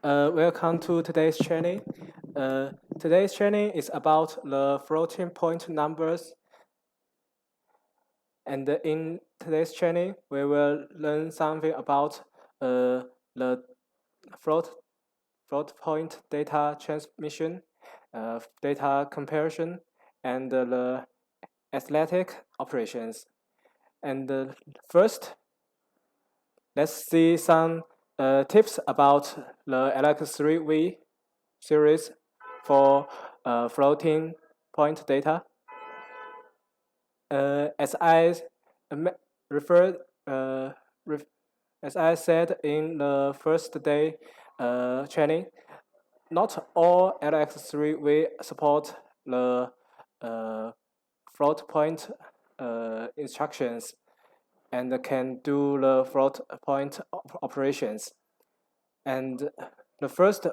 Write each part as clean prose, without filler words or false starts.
Welcome to today's training. Today's training is about the floating point numbers. And in today's training, we will learn something about the float point data transmission, data comparison, and the athletic operations. And first, let's see some tips about the LX3V series for floating point data. As I referred, as I said in the first day training, not all LX3V support the float point instructions and can do the float point operations. And the first,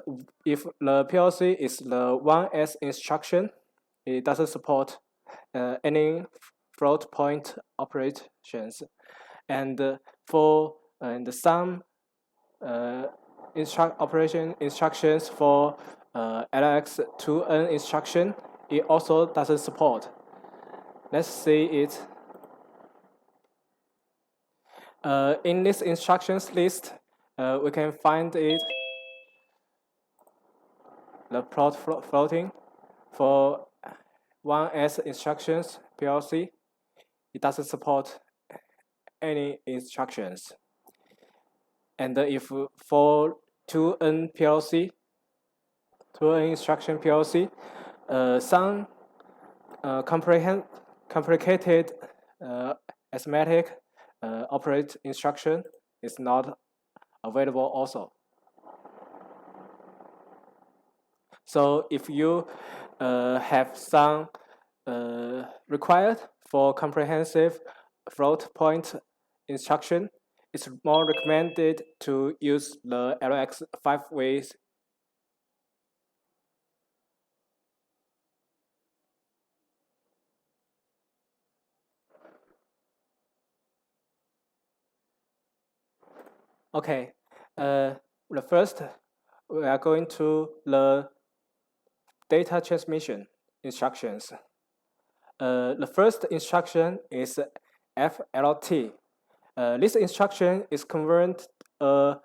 if the PLC is the 1S instruction, it doesn't support any float point operations. And for some operation instructions for LX2N instruction, it also doesn't support. Let's see it. In this instructions list, we can find it the plot floating for 1S instructions PLC. It doesn't support any instructions. And if for 2N PLC, 2N instruction PLC, some complicated arithmetic operate instruction is not available also. So if you have some required for comprehensive float point instruction, it's more recommended to use the LX 5 ways. Okay, the first we are going to the data transmission instructions. The first instruction is FLT. This instruction is convert the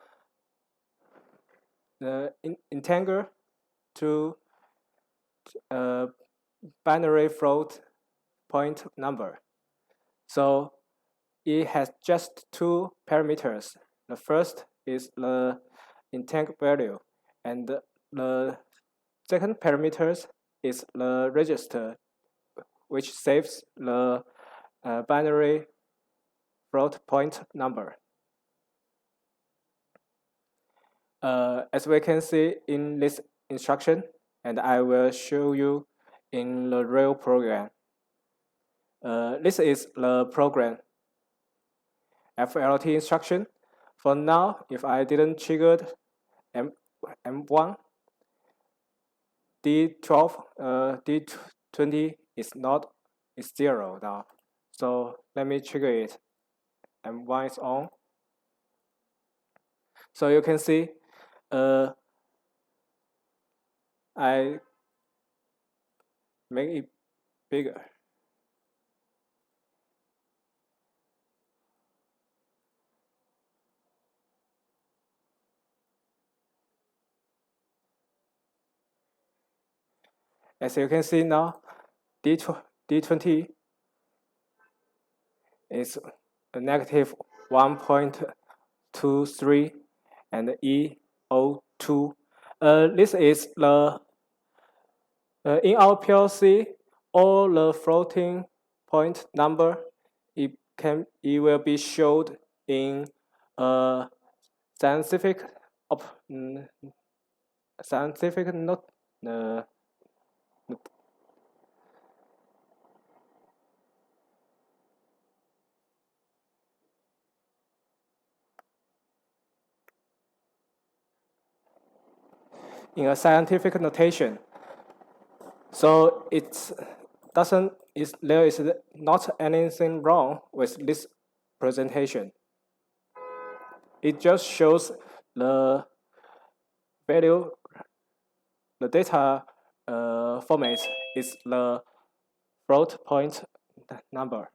integer to binary float point number. So it has just two parameters. The first is the integer value, and the second parameter is the register, which saves the binary float point number. As we can see in this instruction, and I will show you in the real program. This is the program FLT instruction. For now, if I didn't trigger M1, D12, D20 is 0 now. So let me trigger it. M1 is on. So you can see I make it bigger. As you can see now, D20 is a negative 1.23 and E02. This is the in our PLC, all the floating point number it will be showed in scientific note. In a scientific notation. So there is not anything wrong with this presentation. It just shows the value, the data format is the float point number.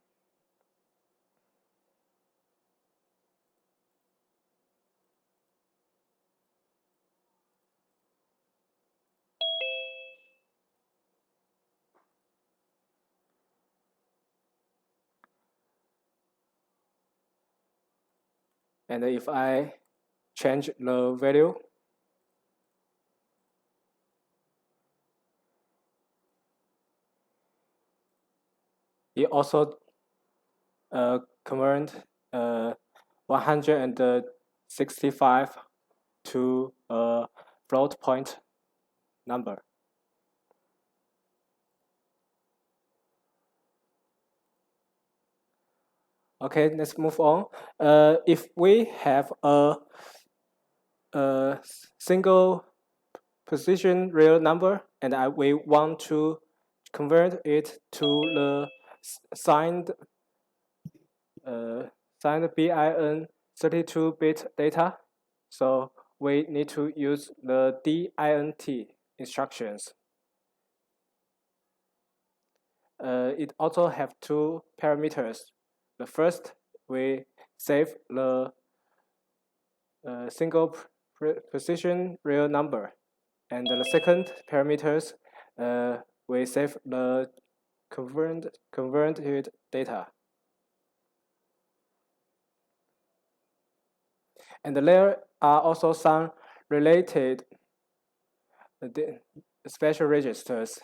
And if I change the value, it also convert 165 to a float point number. Okay, let's move on. If we have a single position real number and we want to convert it to the signed BIN 32-bit data, so we need to use the DINT instructions. It also have two parameters. The first, we save the single position real number, and the second parameters, we save the converted data. And there are also some related special registers.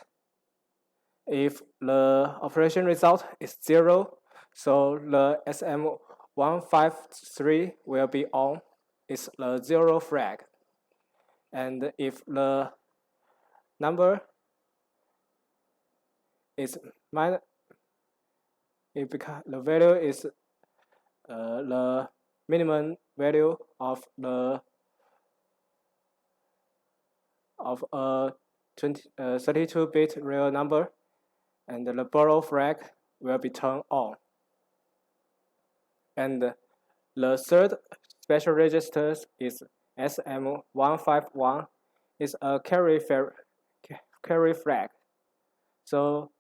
If the operation result is 0, so the SM153 will be on. It's the 0 flag. And if the number is minus, the value is the minimum value of a 32-bit real number, and the borrow flag will be turned on. And the third special register is SM151. It's a carry flag. So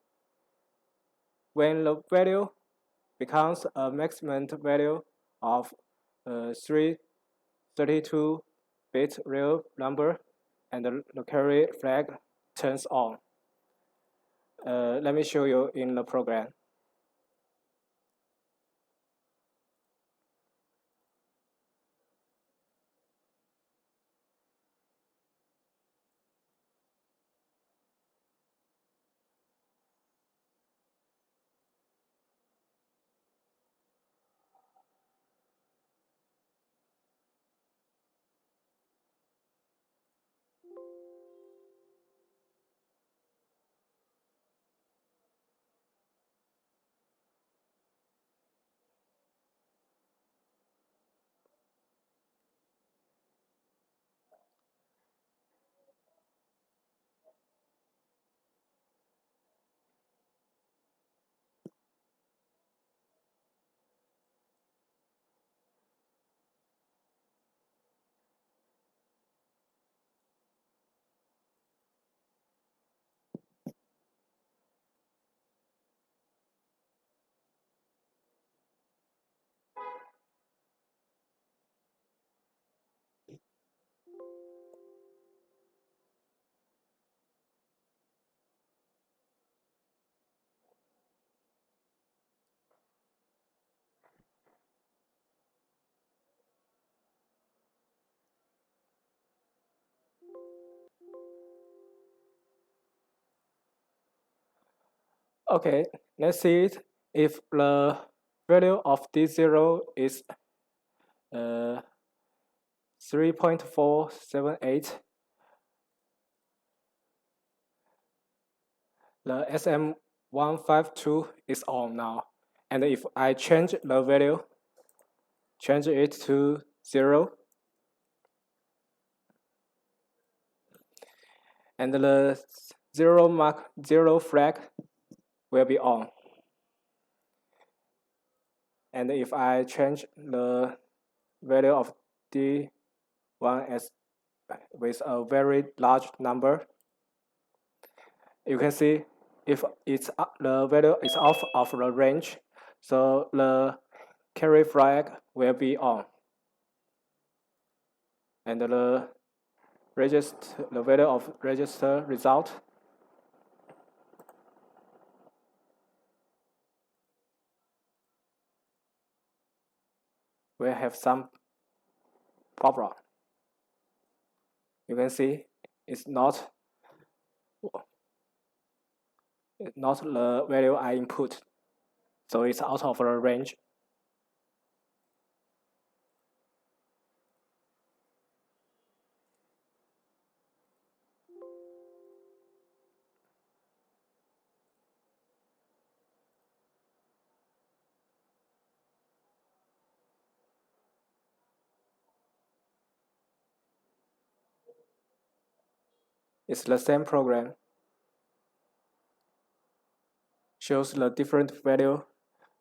when the value becomes a maximum value of 32-bit real number, and the carry flag turns on. Let me show you in the program. Okay, let's see it. If the value of D0 is 3.478, the SM152 is on now. And if I change the value, change it to 0, and the 0 flag will be on. And if I change the value of D1 as with a very large number. You can see if the value is out of the range, so the carry flag will be on, and the value of register result will have some problem. You can see it's not the value I input, so it's out of the range. It's the same program, shows the different value,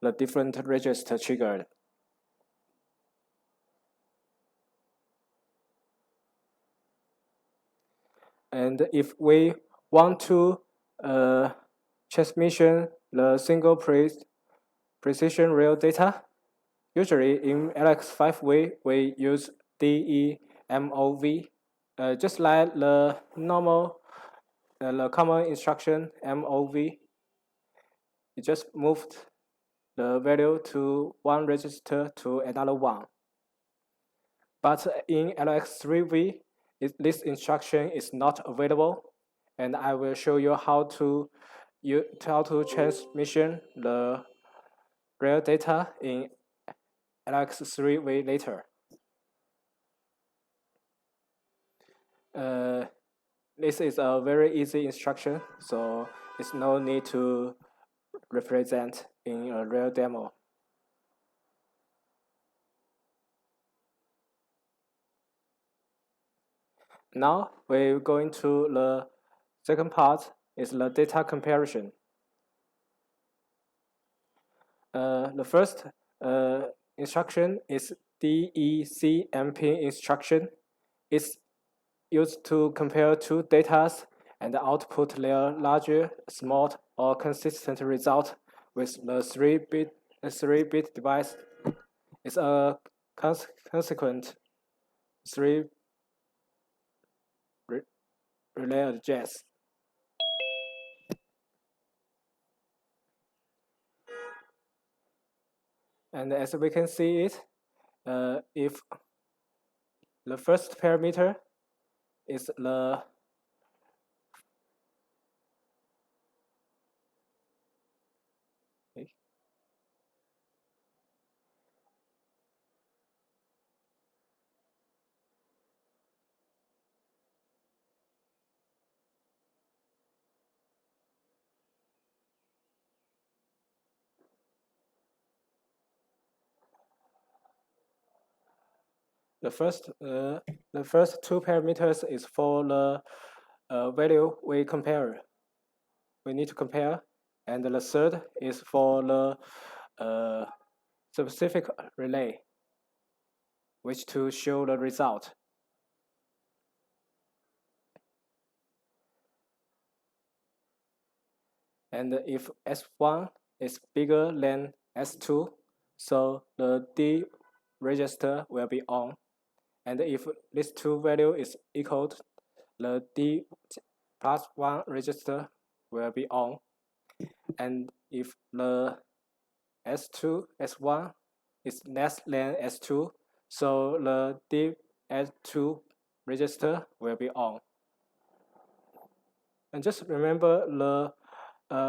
the different register triggered. And if we want to transmission the single precision real data, usually in LX5 we use DEMOV, just like the normal, the common instruction MOV. It just moved the value to one register to another one. But in LX3V, this instruction is not available, and I will show you how to transmission the real data in LX3V later. This is a very easy instruction, so it's no need to represent in a real demo. Now we're going to the second part, is the data comparison. The first instruction is DECMP instruction. It's used to compare two data and output their larger, small, or consistent result with the 3-bit device. It's a consequent 3 relay address. And as we can see it, if the first parameter is the the first two parameters is for the value we need to compare, and the third is for the specific relay, which to show the result. And if S1 is bigger than S2, so the D register will be on. And if this two value is equal, the D plus 1 register will be on. And if the S1 is less than S2, so the D S2 register will be on. And just remember the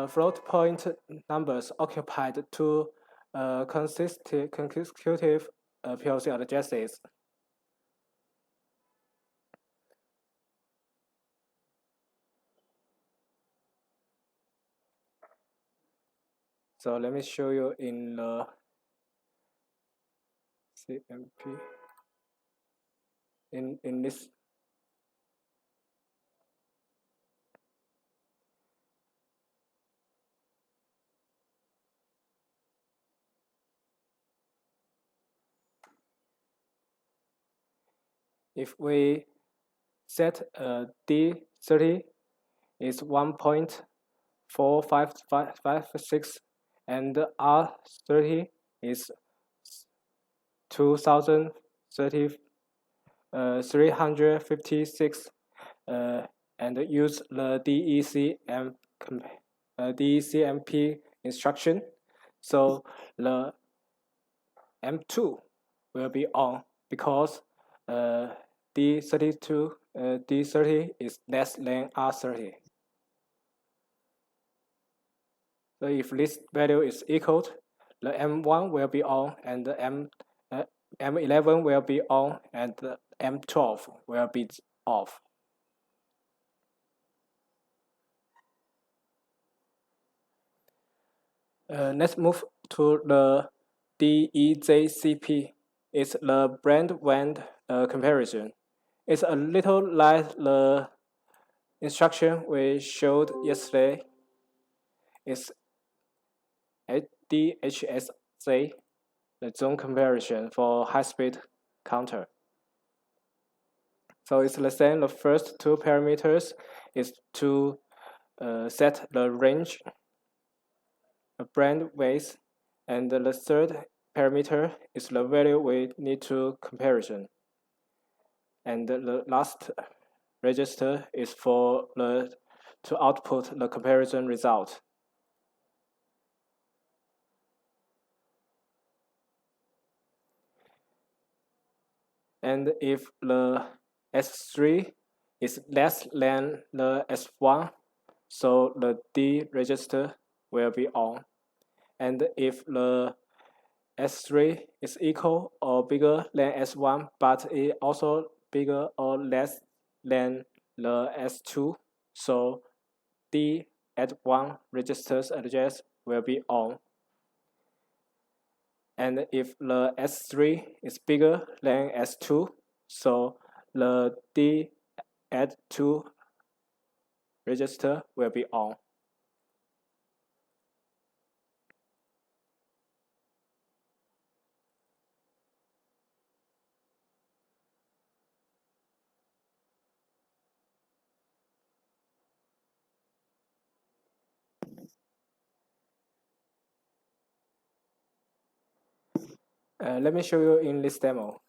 float point numbers occupied two consecutive PLC addresses. So let me show you in the CMP. In this, if we set D30 is 1.4556 and R30 is 356 and use the DECMP instruction. So the M2 will be on because D30 is less than R30. So if this value is equal, the M1 will be on and the M11 will be on and the M12 will be off. Let's move to the DEJCP. It's the brand comparison. It's a little like the instruction we showed yesterday. It's DHSJ, the zone comparison for high-speed counter. So it's the same. The first two parameters is to set the range, the brand weight, and the third parameter is the value we need to comparison. And the last register is for to output the comparison result. And if the S3 is less than the S1, so the D register will be on. And if the S3 is equal or bigger than S1, but it also bigger or less than the S2, so D at 1 register's address will be on. And if the S3 is bigger than S2, so the D at 2 register will be on. Let me show you in this demo.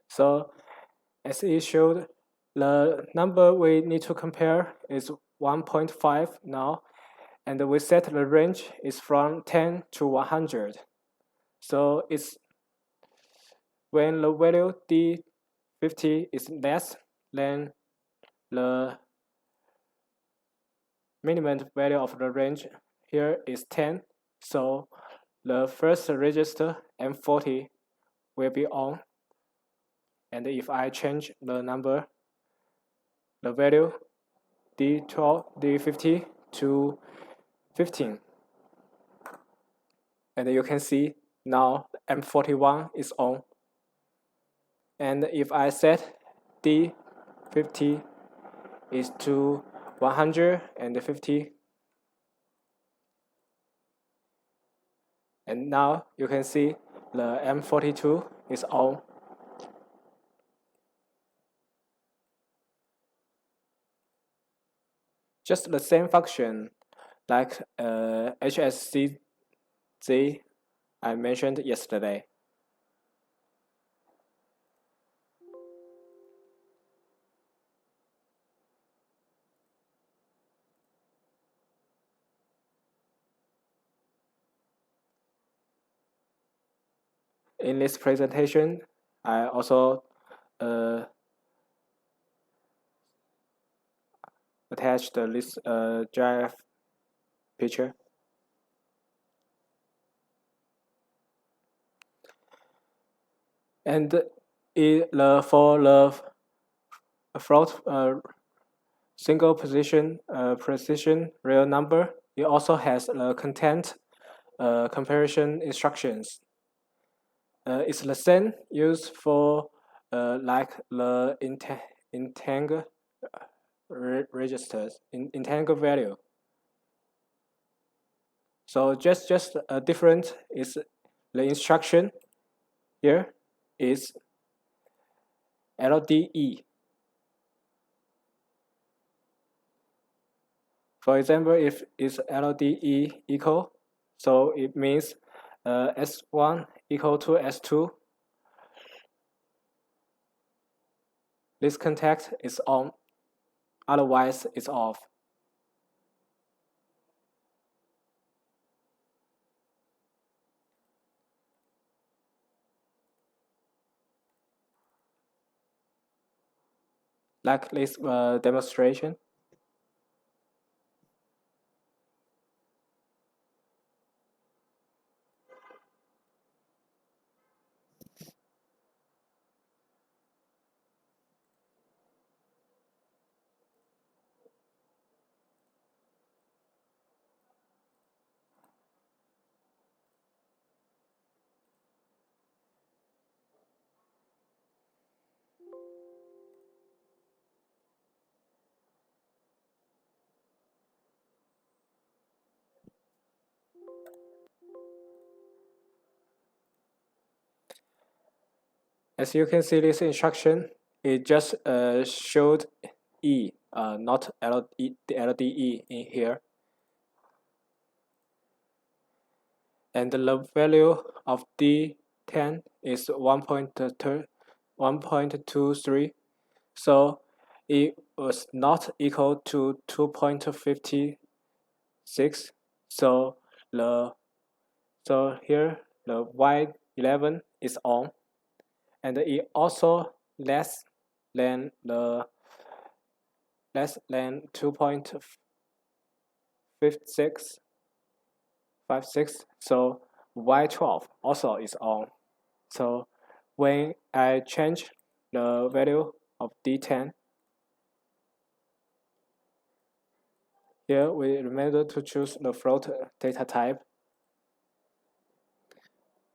So as it showed, the number we need to compare is 1.5 now, and we set the range is from 10 to 100. So it's when the value D50 is less than the minimum value of the range, here is 10. So the first register M40 will be on. And if I change the number, the value D12, D50 to 15. And you can see now M41 is on. And if I set D50 is to 150, and now you can see the M42 is on. Just the same function like HSCZ I mentioned yesterday. In this presentation, I also attached this GIF picture. And for the float single position precision real number, it also has the content comparison instructions. It's the same used for like the integer registers in integer value. So just a different is the instruction here is LDE. For example, if it's LDE equal, so it means S1 equal to S2. This contact is on, otherwise it's off. Like this demonstration. As you can see, this instruction, it just showed E, not LE, the LDE in here. And the value of D10 is 1.23, so it was not equal to 2.56. So here the Y11 is on, and it also less than 2.56. So Y12 also is on. So when I change the value of D10, here we remember to choose the float data type.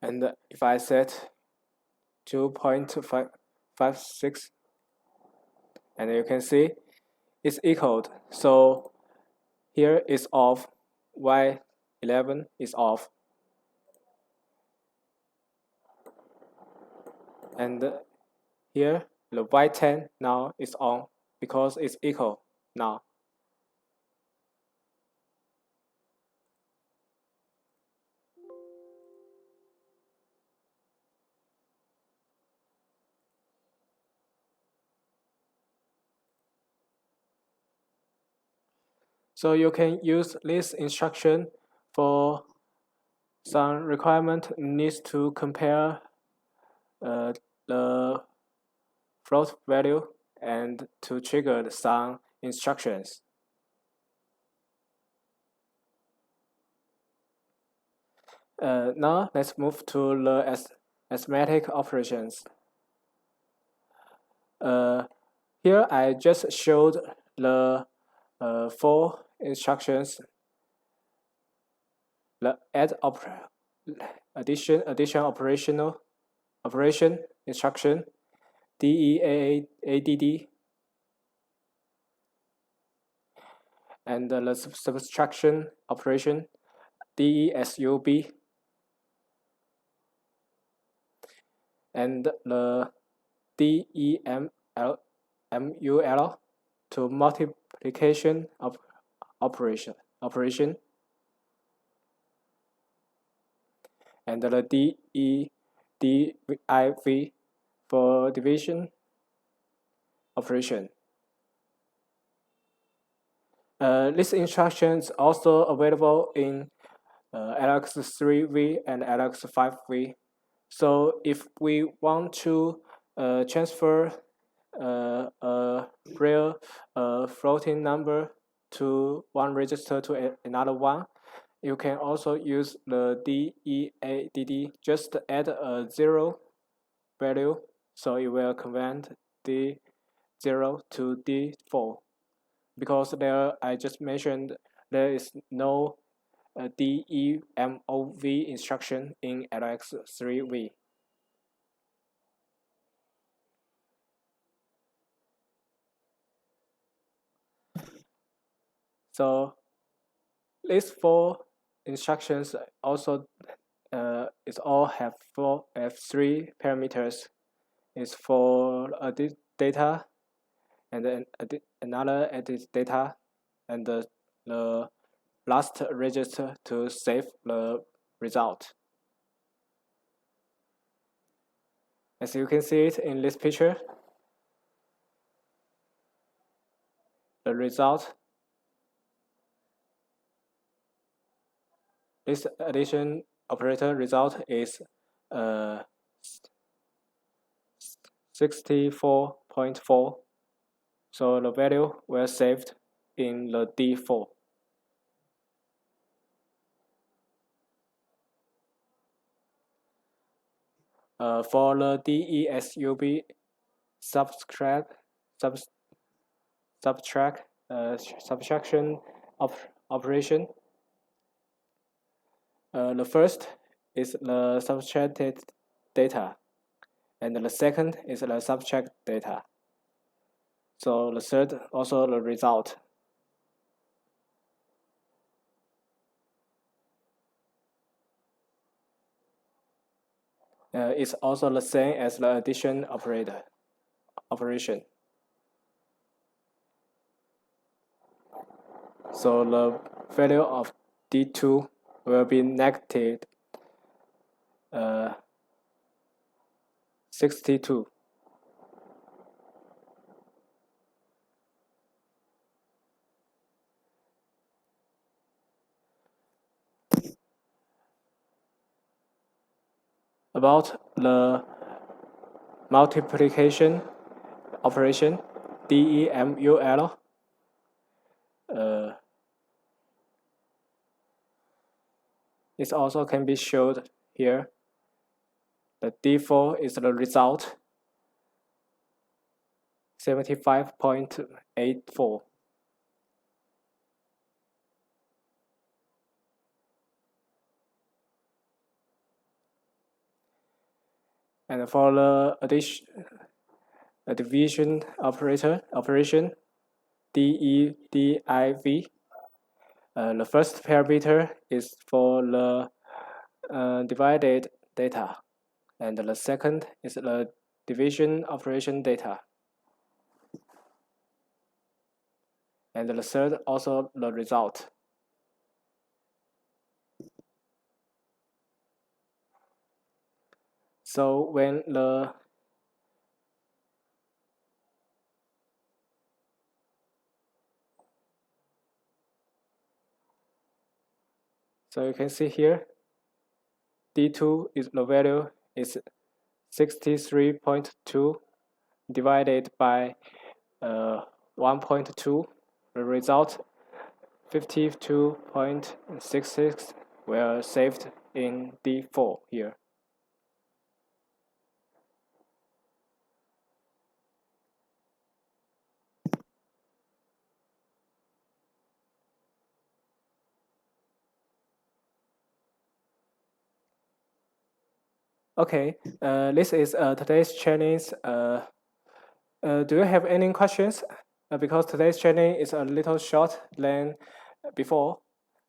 And if I set 2.56, and you can see it's equaled. So here is off, Y11 is off. And here the Y10 now is on because it's equal now. So you can use this instruction for some requirement needs to compare the float value and to trigger some instructions. Now let's move to the arithmetic operations. Here I just showed the 4 instructions. The addition operation instruction, DEAADD, and the subtraction operation, DESUB, and the DEMUL to multiplication of operation, and the DEDIV for division operation. This instruction is also available in LX3V and LX5V. So if we want to transfer a real floating number to one register to another one, you can also use the DEADD. Just add a 0 value, so it will convert D0 to D4. Because there, I just mentioned there is no DEMOV instruction in LX3V. So these four instructions also it all have three parameters. It's for edit data, and then another edit data, and the last register to save the result. As you can see it in this picture, the result, this addition operator result is 64.4. So the value was saved in the D4. For the DESUB subtraction operation, the first is the subtracted data, and the second is the subtract data. So the third also the result. It's also the same as the addition operation. So the value of D2 will be negative 62. About the multiplication operation, DEMUL, it also can be showed here. The D4 is the result, 75.84. And for the division operation, DEDIV, the first parameter is for the divided data, and the second is the division operation data, and the third also the result. So when so you can see here, D2 is the value is 63.2 divided by 1.2. The result 52.66 were saved in D4 here. Okay, this is today's training. Do you have any questions? Because today's training is a little short than before,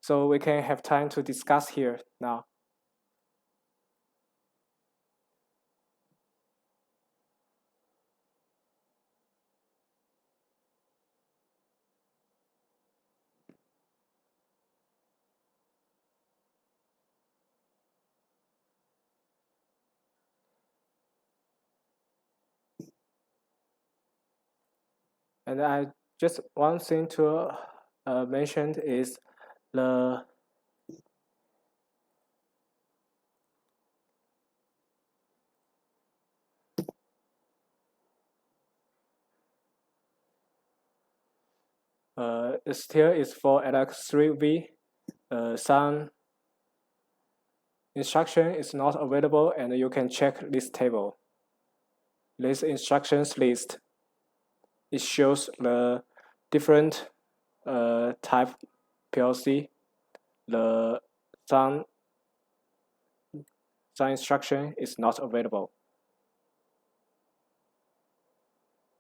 so we can have time to discuss here now. And I just one thing to mention is the still is for LX3V. Some instruction is not available, and you can check this table. this instructions list. It shows the different type PLC. The some instruction is not available.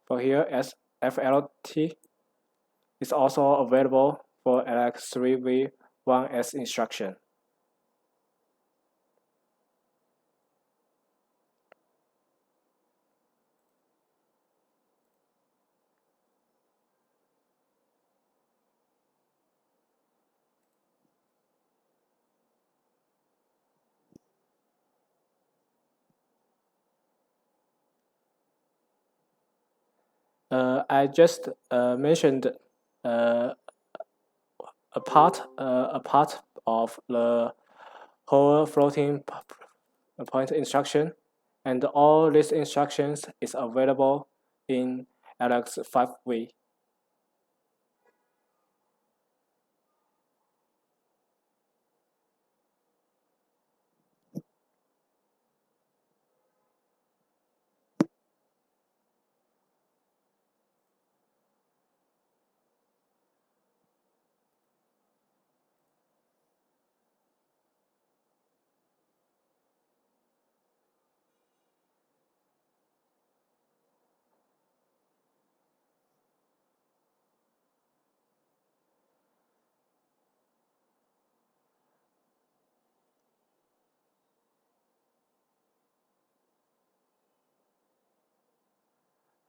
For here, as FLT is also available for LX3V1S instruction. I just mentioned a part of the whole floating point instruction, and all these instructions is available in LX5V.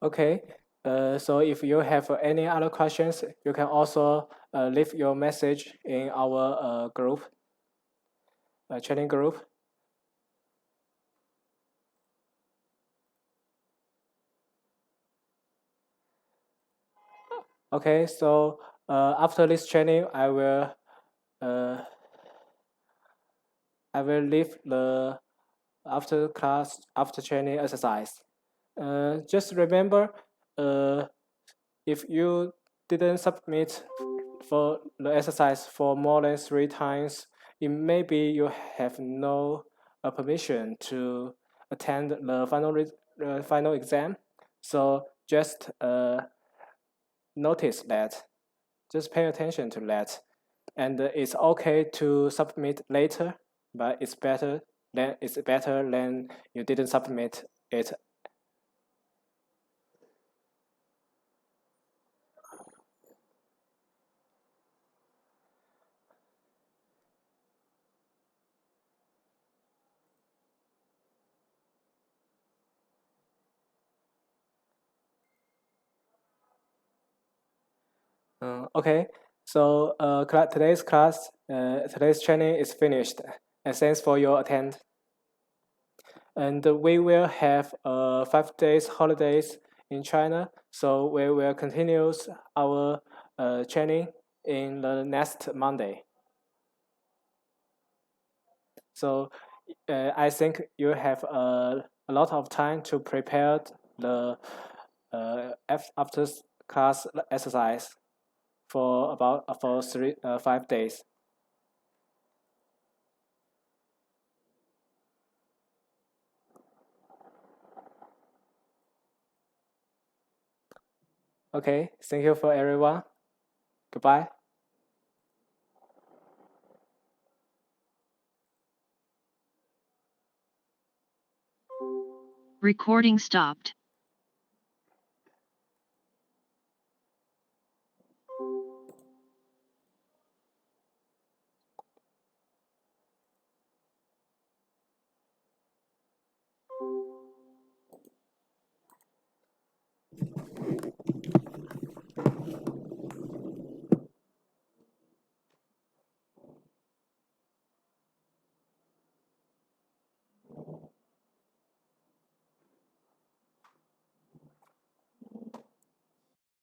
Okay, so if you have any other questions, you can also leave your message in our group, training group. Okay, so after this training, I will leave the after training exercise. Just remember, if you didn't submit for the exercise for more than 3 times, it may be you have no permission to attend the final exam. So just notice that. Just pay attention to that. And it's okay to submit later, but it's better than you didn't submit it. Okay, so today's training is finished, and thanks for your attend. And we will have 5 days holidays in China, so we will continue our training in the next Monday. So I think you have a lot of time to prepare the after class exercise for 5 days. Okay, thank you for everyone. Goodbye. Recording stopped.